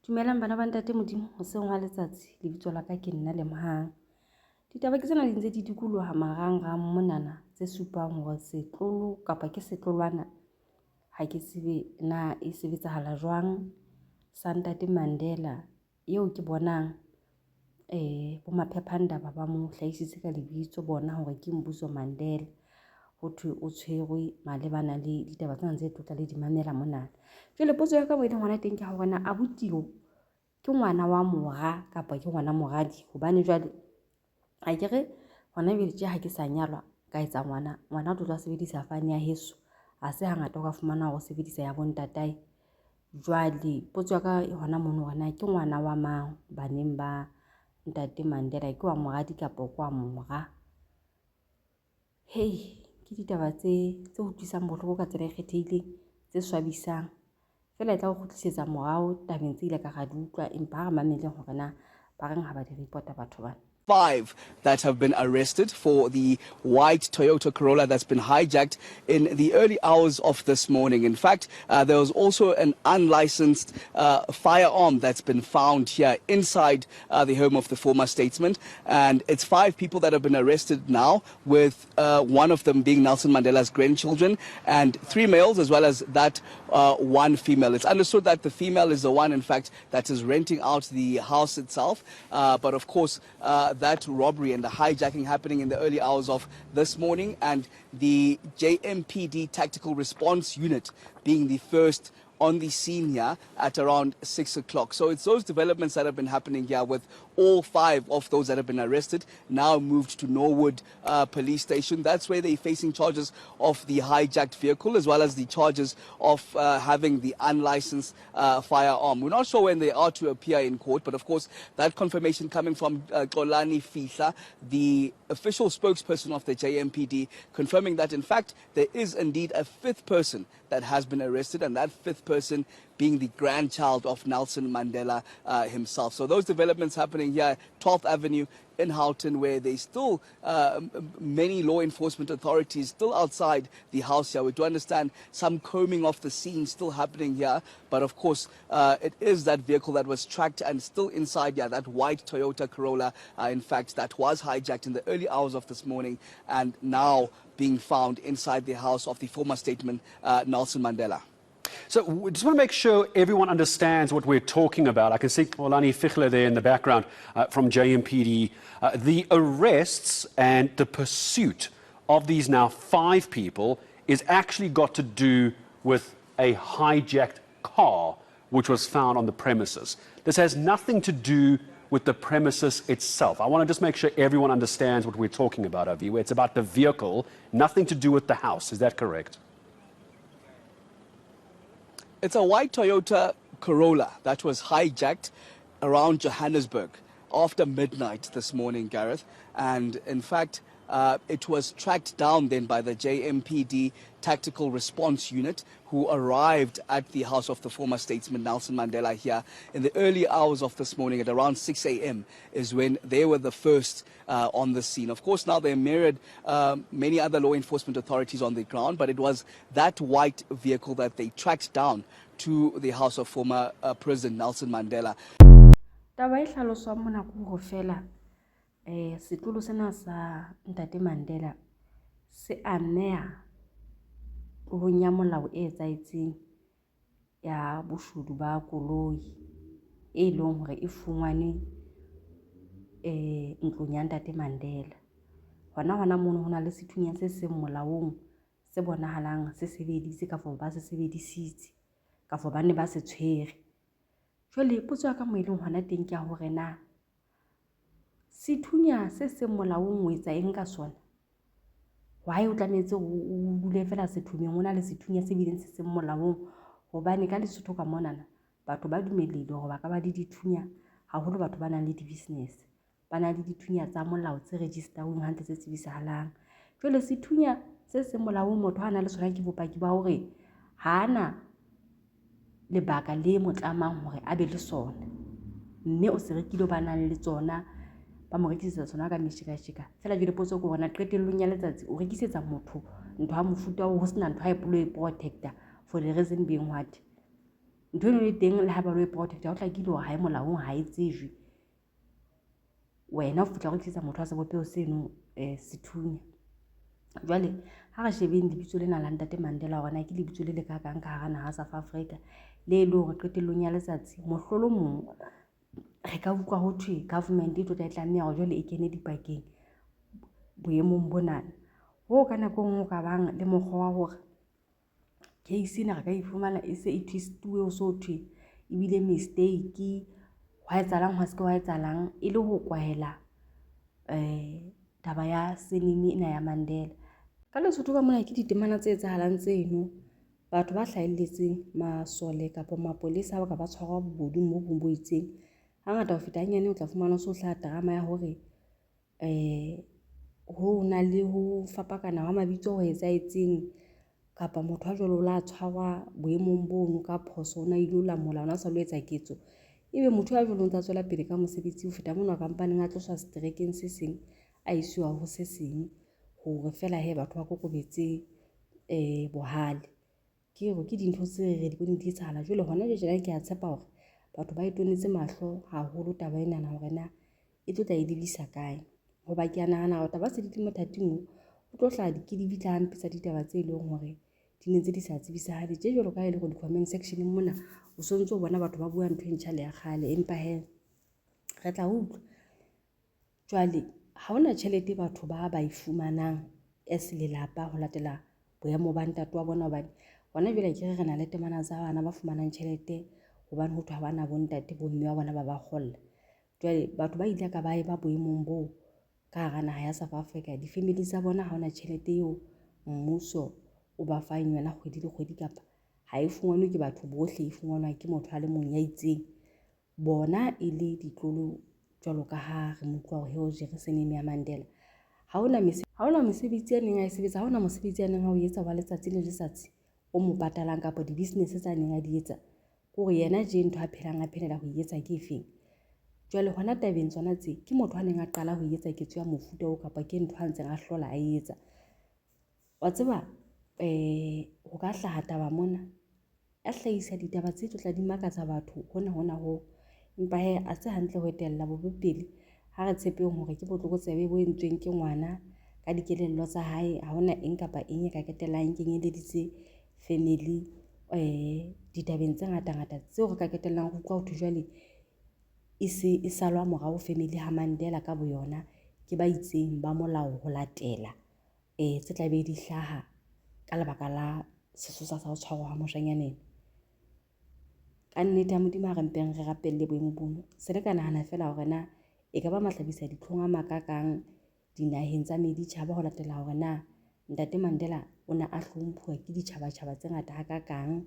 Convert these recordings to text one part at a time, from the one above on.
Dumelang bana ba ntate Modimo hoseng wa letsatsi lebitso la ka ke nna Lemohang. Ditaba ke tsena di ntse di dikoloha marangrang monana tse supang hore setlolo kapa ke setlolwana ha ke tsebe na e sebetsahala jwang sa ntate Mandela eo ke bonang bo maphephanda ba mo hlahisitse ka lebitso bona hore ke Mbuso Mandela ho thwe o tshwerwe malebana le ditaba tsena tse tlotla le di mamela monana. Jwale potso ya ka mo ile ngwana teng ke hore na Abutiyo ke ngwana wa mora kapa ke ngwana moradi hobane jwale a kere hona jwale ha ke sa nyalwa ka etsa ngwana o tlo sebedisa fane ya heso ha se hangata o ka fumana hore o sebedisa ya bontatai. Jwale potso ya ka hona mono hore na ke ngwana wa mang baneng ba ntate Mandela, ke wa moradi kapa kwa mora. Hey, ke ditaba tse utlwisang bohloko ka tsela e kgethehileng tse swabisang. Fela e tla go kgutlisetsa morao tabeng tse ile ka ra di utlwa empa ha re mameleng hore na ba reng ha ba di report batho bana. 5 that have been arrested for the white Toyota Corolla that's been hijacked in the early hours of this morning. In fact, there was also an unlicensed firearm that's been found here inside the home of the former statesman. And it's 5 people that have been arrested now, with one of them being Nelson Mandela's grandchildren, and 3 males as well as that 1 female. It's understood that the female is the one, in fact, that is renting out the house itself. But of course, that robbery and the hijacking happening in the early hours of this morning, and the JMPD Tactical Response Unit being the first on the scene here at around 6 o'clock. So it's those developments that have been happening here, with all 5 of those that have been arrested now moved to Norwood Police Station. That's where they're facing charges of the hijacked vehicle as well as the charges of having the unlicensed firearm. We're not sure when they are to appear in court, but of course that confirmation coming from Xolani Fihla, the official spokesperson of the JMPD, confirming that in fact there is indeed a 5th person that has been arrested, and that 5th person being the grandchild of Nelson Mandela himself. So those developments happening here, 12th Avenue in Houghton, where there's still many law enforcement authorities still outside the house here. We do understand some combing of the scene still happening here, but of course it is that vehicle that was tracked and still inside here, that white Toyota Corolla, in fact, that was hijacked in the early hours of this morning and now being found inside the house of the former statesman Nelson Mandela. So we just want to make sure everyone understands what we're talking about. I can see Xolani Fihla there in the background from JMPD. The arrests and the pursuit of these now 5 people is actually got to do with a hijacked car which was found on the premises. This has nothing to do with the premises itself. I want to just make sure everyone understands what we're talking about, Avi. It's about the vehicle, nothing to do with the house. Is that correct? It's a white Toyota Corolla that was hijacked around Johannesburg after midnight this morning, Gareth. And in fact, it was tracked down then by the JMPD Tactical Response Unit, who arrived at the house of the former statesman Nelson Mandela here in the early hours of this morning at around 6 a.m. is when they were the first on the scene. Of course, now they mirrored many other law enforcement authorities on the ground, but it was that white vehicle that they tracked down to the house of former President Nelson Mandela. Taba e hlaloswang mona ke hore fela setlolo sena sa ntate Mandela se ameha tlohong ya molao e etsaetseng ya boshodu ba koloi e leng hore e fungwane ntlong ya ntate Mandela. Hona mono hona le sethunya se seng molaong se bonahalang se sebeditse ka ba se sebedisitse ka ba ne ba se tshwere. Jwale potso ya ka mo eleng hona teng ke ya hore na sethunya se seng molaong o etsa eng ka sona? Why o tlametse o bule fela sethumeng hona le sethunya se bileng se seng molaong? Hobane ka Lesotho ka monana batho ba dumellile hore ba ka ba le dithunya haholo, batho ba nang le di-business ba na le dithunya tsa molao tse registerweng hantle tse tsebisahalang. Jwale sethunya se seng molaong motho ha na le sona ke bopaki ba hore hana lebaka le mo tlamang hore a be le sona, mme o se rekile ba nang le tsona ba mo rekisetsa tsona ka meshika-shika. Fela jwale potso ke hore qetellong ya letsatsi o rekisetsa motho ntho ha mofuta o ho sena ntho ha e protector for the reason being what? ntho eno le teng le ha ba lo e protecta o tla ke ile hore ha e molaong ha e tsejwe wena o fihla go tlisetsa motho a sebopeo seno sethunya. Jwale ha re shebeng lebitso lena la Ntate Mandela hore na ke lebitso le le kakang ka hara naha South Africa le le hore qetellong ya letsatsi mohlolomong re ka utlwa ho thwe government e tlo tla tlameha hore jwale e kene dipakeng boemong bonana ho ka nako nngwe ka bang le mokgwa wa hore case ena re ka ifumana e se e twistuwe o so thwe ebile mistake hwa etsahalang hwa se ke hwa etsahalang e le ho kwahela taba ya senimi ena ya Mandela. Ka Lesotho ka mona ke ditemana tse etsahalang tseno batho ba hlahelletseng masole kapa mapolesa ba ka ba tshwarwa bobodu mo bo itseng hangata ho feta hanyane o tla fumana so hlaha drama ya hore ho na le ho fapakana wa mabitso ho etsahetseng kapa motho a jwalo o la tshwarwa boemong bono ka phoso o na ile la mola ona sa lo etsa ketso ebe motho ya jwalo o ntsa tswela pele ka mosebetsi ho feta mona kampaneng a tloswa seterekeng se seng a isiwa ho se seng hore fela he batho ba kokobetse bohale ke re ke dintho tse re di bone di etsahala jwale hona jwale ke a tshepa hore batho ba itonetse mahlo haholo taba ena na hore na e tlo tla e lebisa kae hoba ke a nahana hore taba se di le mothating o tlo hlaha dikedibi tla hampe tsa ditaba tse leng hore di ne tse di sa tsebisahale tje jwalo ka e le go di-comment section mona o sontso o bona batho ba bua ntho e ntjha le ya kgale empa he re tla utlwa jwale ha hona tjhelete batho ba ba ifumanang as lelapa ho latela boemo ba ntate wa bona hobane hona jwale ke re na le temana tsa bana ba fumanang tjhelete hobane ho thwa bana bo ntate bo mme wa bona ba ba kgolla jwale batho ba ile ka ba e ba boemong bo ka hara naha ya South Africa di-family tsa bona ha hona tjhelete eo mmuso o ba fang yona kgwedi le kgwedi kapa ha e fungwanwe ke batho bohle e fungwanwa ke motho a le mong ya itseng bona e le ditlolo jwalo ka ha re motlwa hore ho jere senemi ya Mandela ha hona mesebetsi ya neng a e sebetsa ha hona mosebetsi ya neng a o etsa wa letsatsi le letsatsi o mo patalang kapa di-business tsa neng a di etsa kore yena je ntho a phelang a phelela ho etsa ke efeng jwale hona tabeng tsona tse ke motho a neng a qala ho etsa ketso ya mofuta o kapa ke ntho a ntseng a hlola a etsa wa tseba ho ka hlaha taba mona a hlahisa ditaba tse tlo tla di makatsa batho hona ho empa he a se hantle ho etella bobepele ha re tshepeng hore ke botlokotsebe bo entsweng ke ngwana ka dikelello tsa hae ha hona eng kapa eng e ka ketellang kenyeleditse family ditabeng tse ngata tseo re ka ketellang ho utlwa ho thwe jwale e salwa morao family ha Mandela ka boyona ke ba itseng ba molao ho latela tse tla be di hlaha ka lebaka la sesosa sa ho tshwarwa ha moshanyaneng ka nnete ya modimo ha re mpeng re rapelle boemo bono se le ka nahana fela hore na e ka ba mahlabisa ditlhong a makakang dinaheng tsa meditjhaba ho latela hore na Ntate Mandela o ne a hlomphuwa ke ditjhabatjhaba tse ngata hakakang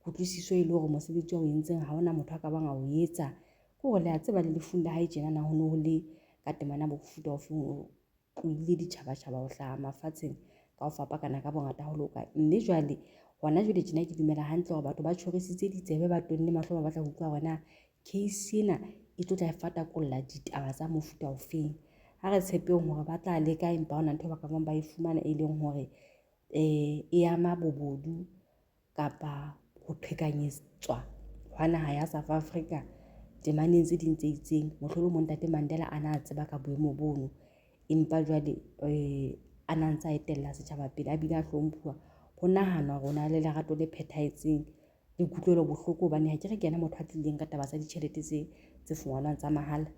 kutlwisiso e le hore mosebetsi o entseng ha hona motho a ka bang a o etsa ke hore le a tseba le lefung la hae tjena na ho no ho le ka temana bofuta o feng o ile ditjhabatjhaba ho hlaha mafatsheng ka ho fapakana ka bongata ho loka mme jwale hona jwale tjena ke dumela hantle hore batho ba tjhorisitse ditsebe ba tonne mahlo ba batla ho utlwa hore na case ena e tlo tla e fatakolla ditaba tsa mofuta ofeng ha re tshepeng hore ba tla leka empa hona ntho ba ka bang ba e fumana e leng hore e ama bobodu kapa ho qhekanyetswa hwa naha ya South Africa temaneng tse ding tse itseng mohlolomong Ntate Mandela a na a tseba ka boemo bono empa jwale a na ntsa etella setjhaba pele a bile a hlomphuwa ho nahanwa rona le lerato le phethahetseng le kutlwelo bohloko hobane ha ke re ke yena motho a tlileng ka taba tsa ditjhelete tse fungwanwang tsa mahala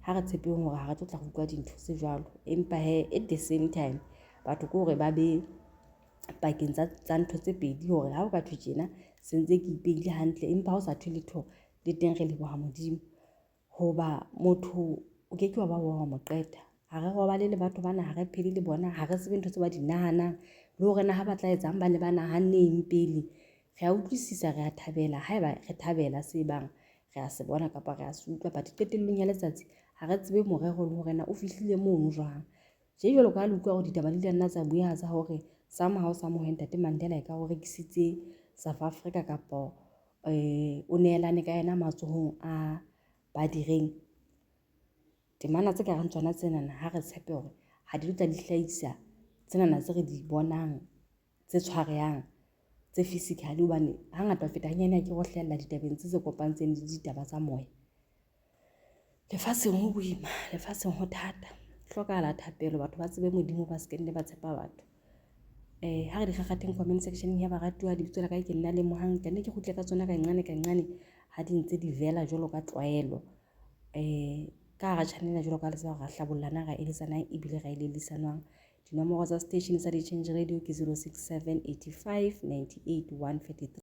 ha re tshepeng hore ha re tlo tla utlwa dintho tse jwalo empa he at the same time batho ke hore ba be pakeng tsa ntho tse pedi hore ha o ka thwe tjena se ntse ke ipeile hantle empa ha o sa thwe letho le teng re leboha modimo hoba motho o ke ke wa ba wa mo qeta ha re robale le batho bana ha re phele le bona ha re tsebe ntho tse ba di nahanang le hore na ha ba tla etsang ba ne ba nahanneng pele re a utlwisisa re a thabela haeba re thabela se bang re a se bona kapa re a se utlwa but qetellong ya letsatsi ha re tsebe morero le hore na o fihlile mono jwang je jwalo ka le utlwa hore ditaba di nna tsa buya tsa hore somehow Ntate Mandela e ka o rekisitse South Africa kapa o neelane ka yena matsohong a badireng temana tse ka reng tsona tsena ha re tshepe hore ha di tla di hlahisa tsena tse re di bonang tse tshwarehang tse physical hobane hangata ho feta hanyane ha ke go hlahella ditabeng tse kopantseng le ditaba tsa moya. Lefatsheng ho boima, lefatsheng ho thata, hlokahala thapelo, batho ba tsebe modimo ba se nne ba tshepa batho. Ha re di kgakgatheng comment section ya baratuwa lebitso la ka ke nna le mohang ka nne ke kgutle ka tsona ka nqane ha di ntse di vela jwalo ka tlwaelo. Ka hara channel jwalo ka le tseba ra hlabollana ra eletsana ebile ra elelisanwang. Dinomoro tsa station sa di Change Radio ke 067 85 98 143.